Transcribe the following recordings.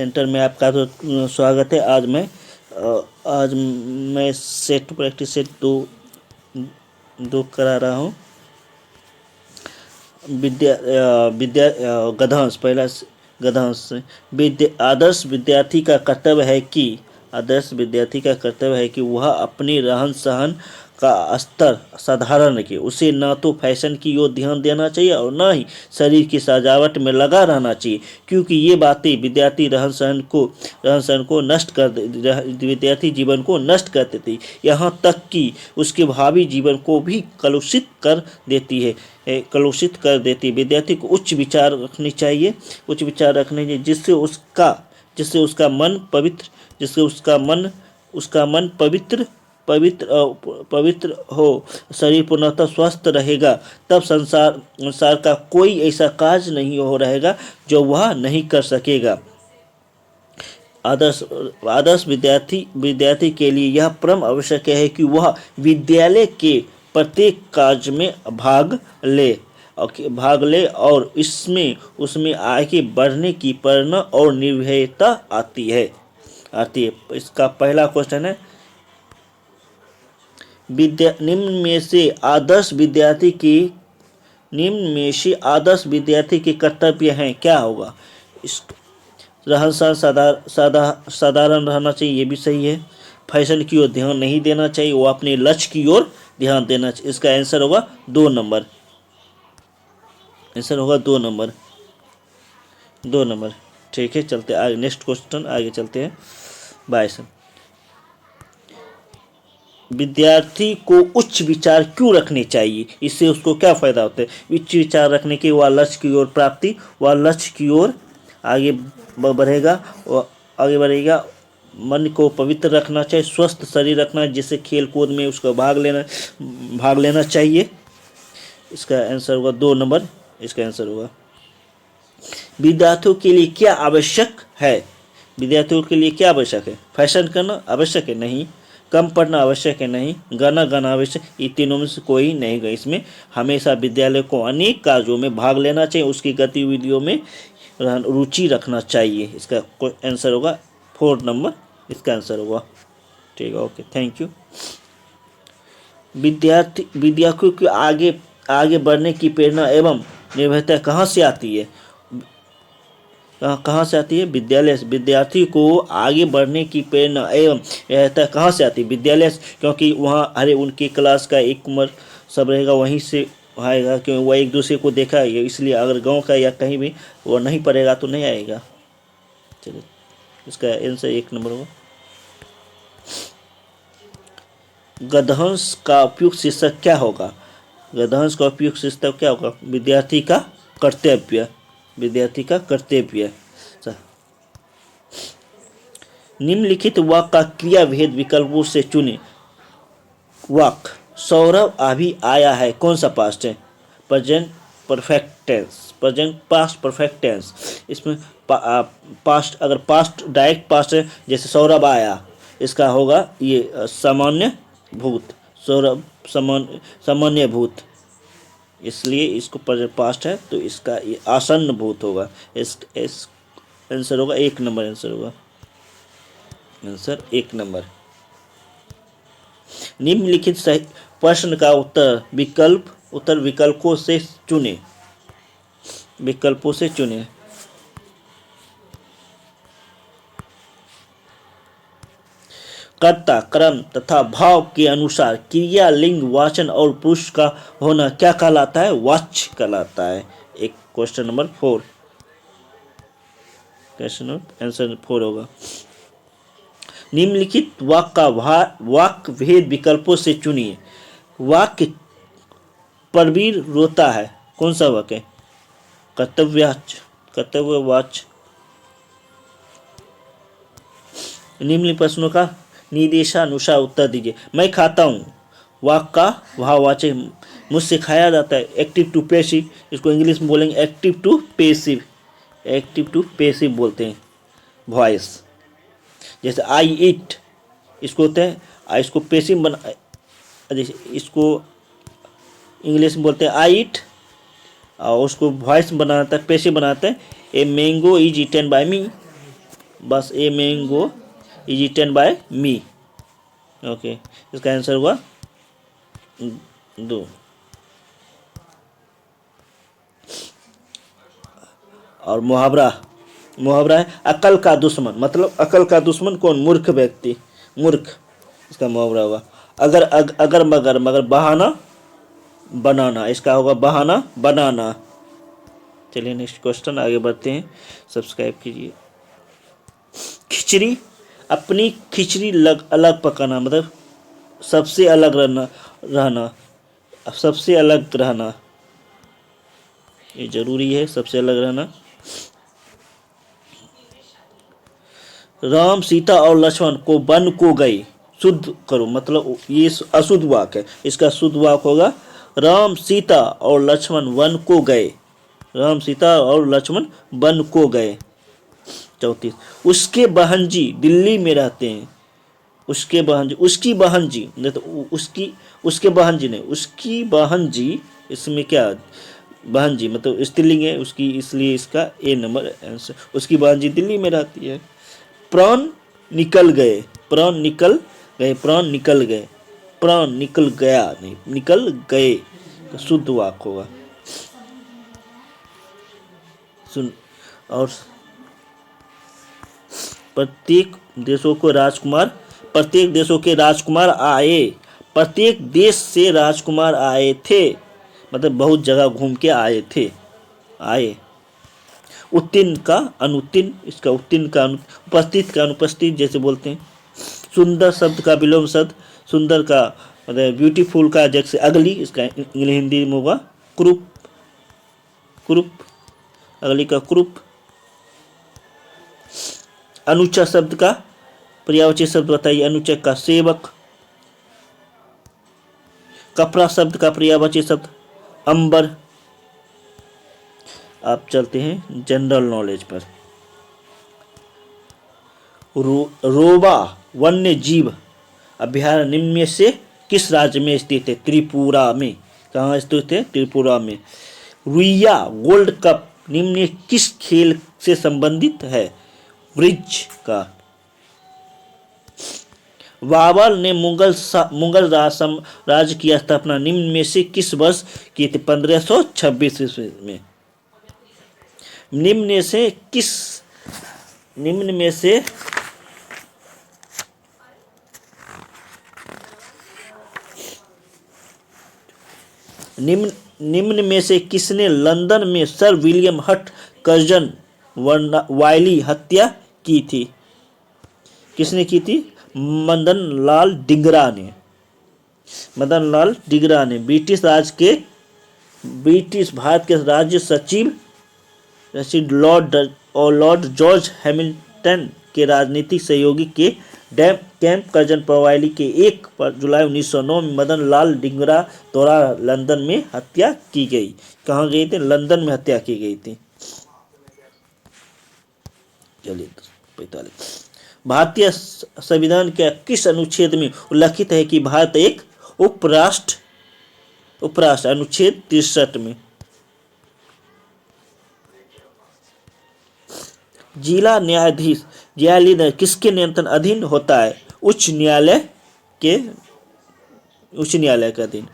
Centre में आपका तो स्वागत है। आज मैं सेट प्रैक्टिस सेट दो करा रहा हूँ। गधांश पहला गधांश आदर्श विद्यार्थी का कर्तव्य है कि वह अपने रहन सहन का स्तर साधारण रखे। उसे न तो फैशन की ओर ध्यान देना चाहिए और न ही शरीर की सजावट में लगा रहना चाहिए, क्योंकि ये बातें विद्यार्थी जीवन को नष्ट कर देती, यहाँ तक कि उसके भावी जीवन को भी कलुषित कर देती है। विद्यार्थी को उच्च विचार रखने चाहिए, जिससे उसका मन पवित्र हो, शरीर पूर्णतः स्वस्थ रहेगा। तब संसार का कोई ऐसा कार्य नहीं हो रहेगा जो वह नहीं कर सकेगा। आदर्श विद्यार्थी के लिए यह परम आवश्यक है कि वह विद्यालय के प्रत्येक कार्य में भाग ले और उसमें आगे बढ़ने की प्रेरणा और निर्भयता आती है। इसका पहला क्वेश्चन है, निम्न में से आदर्श विद्यार्थी के कर्तव्य हैं, क्या होगा? रहन सहन साधारण रहना चाहिए, ये भी सही है। फैशन की ओर ध्यान नहीं देना चाहिए, वो अपने लक्ष्य की ओर ध्यान देना चाहिए। इसका आंसर होगा 2 नंबर। ठीक है, चलते आगे, नेक्स्ट क्वेश्चन आगे चलते हैं। 22 विद्यार्थी को उच्च विचार क्यों रखने चाहिए? इससे उसको क्या फायदा होता है? उच्च विचार रखने के वह लक्ष्य की ओर आगे बढ़ेगा। मन को पवित्र रखना चाहिए, स्वस्थ शरीर रखना, जिससे खेल कूद में उसको भाग लेना चाहिए। इसका आंसर होगा 2 नंबर। इसका आंसर होगा। विद्यार्थियों के लिए क्या आवश्यक है? फैशन करना आवश्यक है? नहीं। कम पढ़ना आवश्यक है? नहीं। गाना आवश्यक? ये तीनों में से कोई नहीं गई। इसमें हमेशा विद्यालय को अनेक कार्यों में भाग लेना चाहिए, उसकी गतिविधियों में रुचि रखना चाहिए। इसका आंसर होगा 4 नंबर। इसका आंसर होगा। ठीक है, ओके, थैंक यू। विद्यार्थियों को आगे बढ़ने की प्रेरणा एवं निर्भरता कहाँ से आती है? विद्यालय से। विद्यार्थी को आगे बढ़ने की प्रेरणा एवं निर्भरता कहाँ से आती है? विद्यालय से, क्योंकि वहाँ उनकी क्लास का एक उम्र सब रहेगा, वहीं से आएगा, क्योंकि वह एक दूसरे को देखा है। इसलिए अगर गांव का या कहीं भी वो नहीं पढ़ेगा तो नहीं आएगा। चलिए, इसका आंसर 1 नंबर होगा। गद्यांश का उपयुक्त शीर्षक क्या होगा? विद्यार्थी का कर्तव्य। निम्नलिखित वाक्य का क्रियाभेद विकल्पों से चुने। वाक्य, सौरभ अभी आया है, कौन सा पास्ट है? Present past perfect tense. इसमें पास्ट, अगर पास्ट डायरेक्ट पास्ट है, जैसे सौरभ आया, इसका होगा ये सामान्य भूत। सौरभ सामान्य भूत, इसलिए इसको प्रेजेंट पास्ट है, तो इसका ये आसन्न भूत होगा। इस आंसर होगा 1 नंबर। Answer 1 number. निम्नलिखित सही प्रश्न का उत्तर विकल्पों से चुने। कर्ता, क्रम तथा भाव के अनुसार क्रिया, लिंग, वाचन और पुरुष का होना क्या कहलाता है? वाच्य कहलाता है। एक क्वेश्चन नंबर 4। आंसर 4 होगा। निम्नलिखित वाक्य भेद विकल्पों से चुनिए। वाक्य, परवीर रोता है, कौन सा वाक्य है? कर्तव्यवाच्य। निम्न प्रश्नों का निर्देशानुसार उत्तर दीजिए। मैं खाता हूँ, वाक्य का भाववाचक, मुझसे खाया जाता है, एक्टिव टू पैसिव। इसको इंग्लिश में बोलेंगे एक्टिव टू पैसिव बोलते हैं, वॉइस। जैसे आई ईट, इसको होते हैं, इसको पैसिव बना, जैसे इसको इंग्लिश में बोलते हैं आई ईट, और उसको वॉइस बनाता है, पैसिव बनाता है, a mango is eaten by me. बस a mango is eaten by me. Okay, इसका आंसर हुआ 2। और मुहावरा, मुहावरा है अकल का दुश्मन, मतलब अकल का दुश्मन कौन? मूर्ख व्यक्ति, मूर्ख, इसका मुहावरा होगा। अगर मगर मगर बहाना बनाना, इसका होगा बहाना बनाना। चलिए नेक्स्ट क्वेश्चन, आगे बढ़ते हैं। सब्सक्राइब कीजिए। खिचड़ी, अपनी खिचड़ी अलग पकाना, मतलब सबसे अलग रहना, सबसे अलग रहना, ये जरूरी है, सबसे अलग रहना। राम सीता और लक्ष्मण को वन को गए, शुद्ध करो, मतलब ये अशुद्ध वाक्य है, इसका शुद्ध वाक्य होगा राम सीता और लक्ष्मण वन को गए। राम सीता और लक्ष्मण वन को गए। 34, उसके बहन जी दिल्ली में रहते हैं। उसके बहन जी, उसकी बहन जी, नहीं तो उसके बहन जी नहीं, उसकी बहन जी, इसमें क्या, बहन जी मतलब स्त्रीलिंग है उसकी, इसलिए इसका ए नंबर आंसर। उसकी बहन जी दिल्ली में रहती है। प्राण निकल गए, प्राण निकल गए, प्राण निकल गए, प्राण निकल गया नहीं, निकल गए, तो शुद्ध वाक्य होगा। सुन, और प्रत्येक देशों के राजकुमार आए, प्रत्येक देश से राजकुमार आए थे, मतलब बहुत जगह घूम के आए थे, आए। उत्तीर्ण का अनुत्तीर्ण, इसका उत्तीर्ण का उपस्थित का अनुपस्थित जैसे बोलते हैं। सुंदर शब्द का विलोम शब्द, सुंदर का मतलब ब्यूटीफुल का जैसे अगली, इसका इंग्लिश हिंदी में होगा क्रूप, क्रूप, अगली का क्रूप। अनुचर शब्द का पर्यायवाची शब्द बताइए, अनुचर का सेवक। कपड़ा शब्द का पर्यायवाची शब्द अंबर। आप चलते हैं जनरल नॉलेज पर। रोबा वन्य जीव अभयारण्य निम्न में से किस राज्य में स्थित है? त्रिपुरा में। कहाँ स्थित है? त्रिपुरा में। रुइया गोल्ड कप निम्न में किस खेल से संबंधित है? ब्रिज का। बाबर ने मुगल राज्य की स्थापना निम्न में से किस वर्ष की थी? 1526 ईस्वी में। निम्न में से निम्न में से किसने लंदन में सर विलियम हट कर्जन वायली हत्या की थी? किसने की थी? मदन लाल डिंगरा ने। मदन लाल डिंगरा ने ब्रिटिश भारत के राज्य सचिव लॉर्ड जॉर्ज हैमिल्टन के राजनीतिक सहयोगी के कैंप कर्जन पवाइली के 1 जुलाई 1909 में मदन लाल डिंगरा द्वारा लंदन में हत्या की गई। कहाँ गई थी? लंदन में हत्या की गई थी। चलिए 45, भारतीय संविधान के किस अनुच्छेद में उल्लिखित है कि भारत एक उपराष्ट्र? अनुच्छेद 63 में। जिला न्यायाधीश किसके नियंत्रण अधीन होता है? उच्च न्यायालय के अधीन।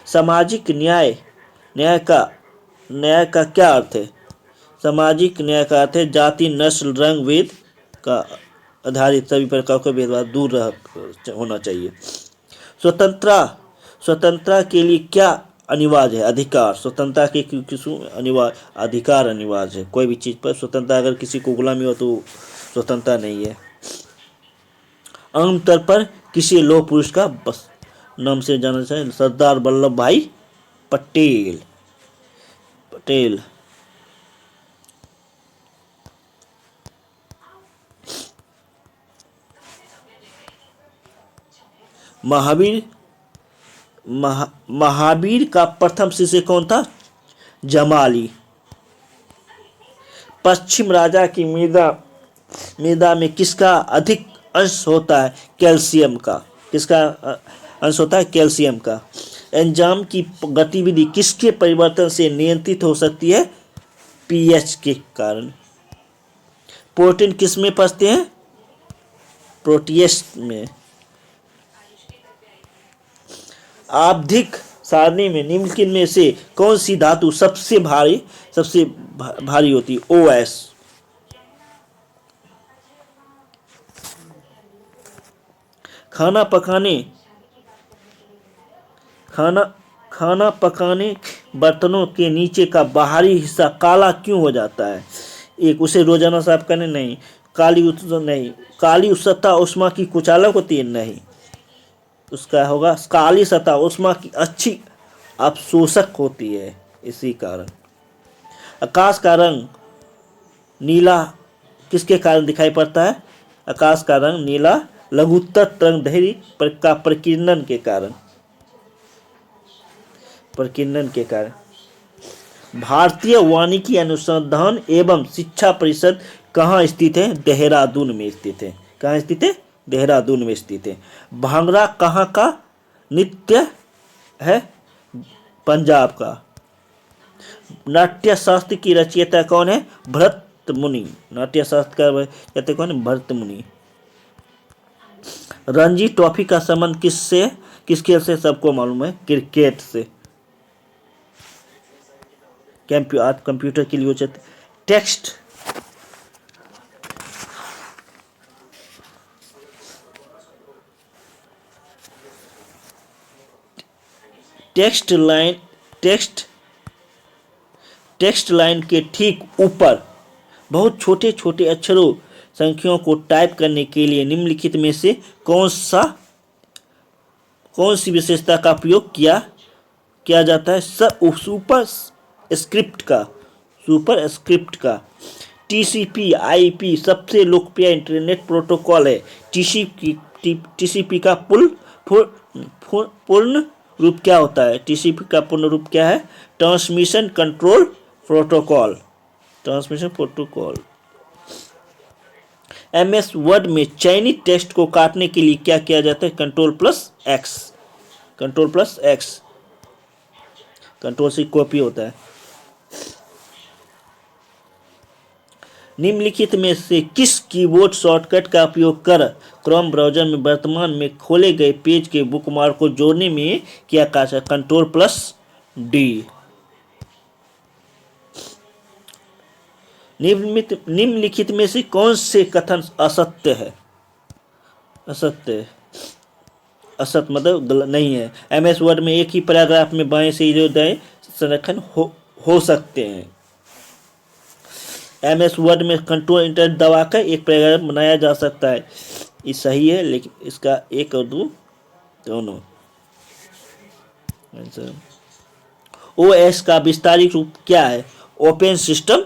सामाजिक न्याय का क्या अर्थ है? सामाजिक न्याय का अर्थ है जाति, नस्ल, रंग, वेद का आधारित सभी प्रकार का भेदभाव दूर होना चाहिए। स्वतंत्रता के लिए क्या अनिवार्य है? अधिकार। स्वतंत्रता के अधिकार अनिवार्य है। कोई भी चीज पर स्वतंत्रता, अगर किसी को गुलामी हो तो स्वतंत्रता नहीं है। आमतौर पर किसी लौह पुरुष का बस नाम से जाना चाहिए? सरदार वल्लभ भाई पटेल। महावीर का प्रथम शिष्य कौन था? जमाली। पश्चिम राजा की मृदा में किसका अधिक अंश होता है? कैल्शियम का। किसका अंश होता है? कैल्शियम का। एंजाइम की गतिविधि किसके परिवर्तन से नियंत्रित हो सकती है? पीएच के कारण। प्रोटीन किस में फंसते हैं? प्रोटिएस्ट में। आवधिक सारणी में निम्नलिखित में से कौन सी धातु सबसे भारी होती है? OS। खाना पकाने बर्तनों के नीचे का बाहरी हिस्सा काला क्यों हो जाता है? एक, उसे रोजाना साफ करने? नहीं। काली सतह उष्मा की कुचालक होती है? नहीं। उसका होगा काली सतह उष्मा की अच्छी अवशोषक होती है, इसी कारण। आकाश का रंग नीला किसके कारण दिखाई पड़ता है? आकाश का रंग नीला लघुत्तर तरंगदैर्घ्य का प्रकीर्णन के कारण। भारतीय वानिकी अनुसंधान एवं शिक्षा परिषद कहाँ स्थित है? देहरादून में स्थित है। कहाँ स्थित है? देहरादून में स्थित है। भांगड़ा कहाँ का नृत्य है? पंजाब का। नाट्य शास्त्र की रचयिता कौन है? भरत मुनि। नाट्य शास्त्र का रचयिता कौन है? भरत मुनि। रणजी ट्रॉफी का संबंध किस खेल से? सबको मालूम है, क्रिकेट से। कंप्यूटर के लिए टेक्स्ट लाइन के ठीक ऊपर बहुत छोटे छोटे अक्षरों संख्याओं को टाइप करने के लिए निम्नलिखित में से कौन सी विशेषता का उपयोग किया जाता है? सुपर स्क्रिप्ट का। TCP/IP सबसे लोकप्रिय इंटरनेट प्रोटोकॉल है। TCP का पूर्ण रूप क्या होता है? TCP का पूर्ण रूप क्या है? Transmission control protocol. MS word में चयनित टेक्स्ट को काटने के लिए क्या किया जाता है? Ctrl+X। कंट्रोल से कॉपी होता है। निम्नलिखित में से किस कीबोर्ड शॉर्टकट का उपयोग कर क्रोम ब्राउजर में वर्तमान में खोले गए पेज के बुकमार्क को जोड़ने में क्या काज है? Ctrl+D। निम्नलिखित में से कौन से कथन असत्य है? असत्य मतलब नहीं है। MS वर्ड में एक ही पैराग्राफ में बाएं से दाएं संरेखन हो सकते हैं। MS वर्ड में कंट्रोल इंटर दबाकर एक पैराग्राफ बनाया जा सकता है, ये सही है, लेकिन इसका एक और दो दोनों। OS का विस्तारित रूप क्या है? Open system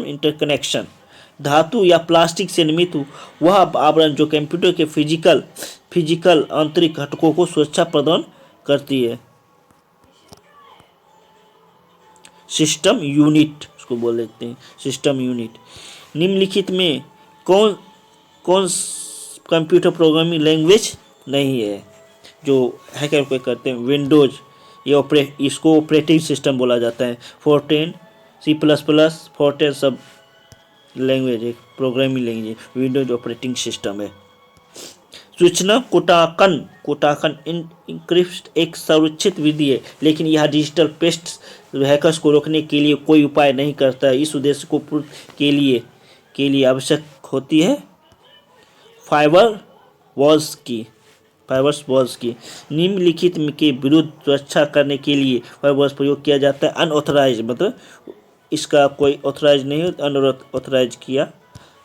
interconnection. धातु या प्लास्टिक से निर्मित वह आवरण जो कंप्यूटर के फिजिकल आंतरिक घटकों को सुरक्षा प्रदान करती है। सिस्टम यूनिट उसको बोल देते हैं, सिस्टम यूनिट। निम्नलिखित में कौन कंप्यूटर प्रोग्रामिंग लैंग्वेज नहीं है जो हैकर को करते हैं? विंडोज, ये इसको ऑपरेटिंग सिस्टम बोला जाता है। फोर्टेन, C++, फोर्टेन सब लैंग्वेज है, programming language. Windows operating system है। सूचना कोटाकन इनक्रिप्ट एक सुरक्षित विधि है, लेकिन यह डिजिटल पेस्ट हैकर्स को रोकने के लिए कोई उपाय नहीं करता है। इस उद्देश्य को पूर्ण के लिए आवश्यक होती है फायरवॉल्स की। निम्नलिखित के विरुद्ध सुरक्षा करने के लिए फायरवॉल्स प्रयोग किया जाता है। अनऑथराइज मतलब इसका कोई ऑथराइज नहीं, अनऑथराइज किया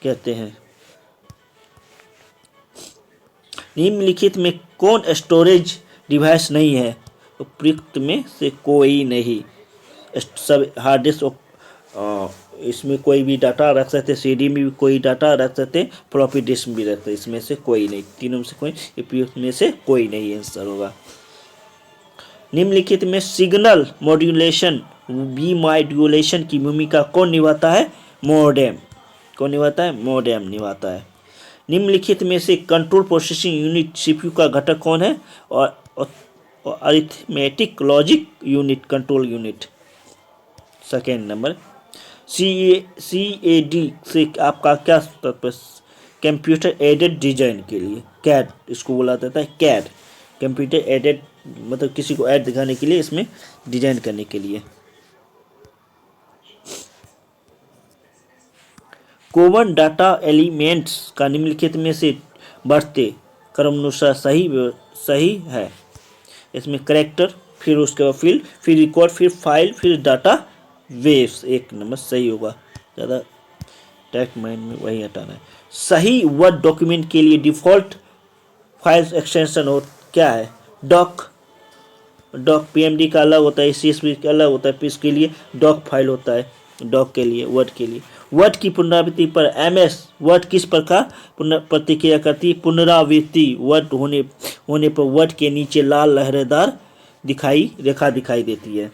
कहते हैं। निम्नलिखित में कौन स्टोरेज डिवाइस नहीं है? उपयुक्त में से कोई नहीं। सब हार्ड डिस्क इसमें कोई भी डाटा रख सकते, CD में भी कोई डाटा रख सकते, फ्लॉपी डिस्क भी रखते, इसमें से कोई नहीं। तीनों में से कोई, उपयुक्त में से कोई नहीं आंसर होगा। निम्नलिखित में सिग्नल मॉड्यूलेशन डिमॉड्यूलेशन की भूमिका कौन निभाता है? मॉडेम निभाता है। निम्नलिखित में से कंट्रोल प्रोसेसिंग यूनिट CPU का घटक कौन है? और arithmetic logic unit control unit. Second number. CAD से आपका क्या तात्पर्य? कंप्यूटर एडेड डिजाइन के लिए, कैड इसको बोला जाता है, कैड कंप्यूटर एडेड, मतलब किसी को ऐड दिखाने के लिए, इसमें डिजाइन करने के लिए। कॉमन डाटा एलिमेंट्स का निम्नलिखित में से बढ़ते क्रमानुसार सही है। इसमें करेक्टर, फिर उसके बाद फील्ड, फिर रिकॉर्ड, फिर फाइल, फिर डाटा वेव्स। एक नंबर सही होगा, ज़्यादा टैक्ट माइंड में वही हटाना है। सही वर्ड डॉक्यूमेंट के लिए डिफ़ॉल्ट फाइल एक्सटेंशन और क्या है? डॉक पीएमडी का अलग होता है, सीएसवी का अलग होता है, फिर इसके लिए डॉक फाइल होता है, डॉक के लिए, वर्ड के लिए। वर्ड की पुनरावृत्ति पर एमएस वर्ड किस प्रकार प्रतिक्रिया करती है? पुनरावृत्ति वर्ड होने पर वर्ड के नीचे लाल लहरेदार रेखा दिखाई देती है।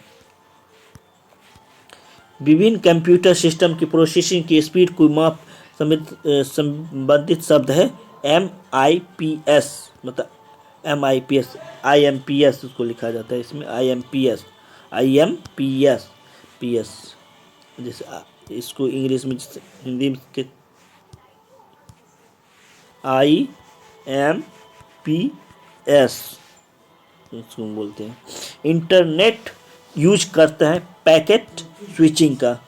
विभिन्न कंप्यूटर सिस्टम की प्रोसेसिंग की स्पीड को माप संबंधित शब्द है MIPS, मतलब IMPS उसको लिखा जाता है इसमें, IMPS, जैसे इसको इंग्लिश में, हिंदी में IMPS उसको बोलते हैं। इंटरनेट यूज करता है पैकेट स्विचिंग का,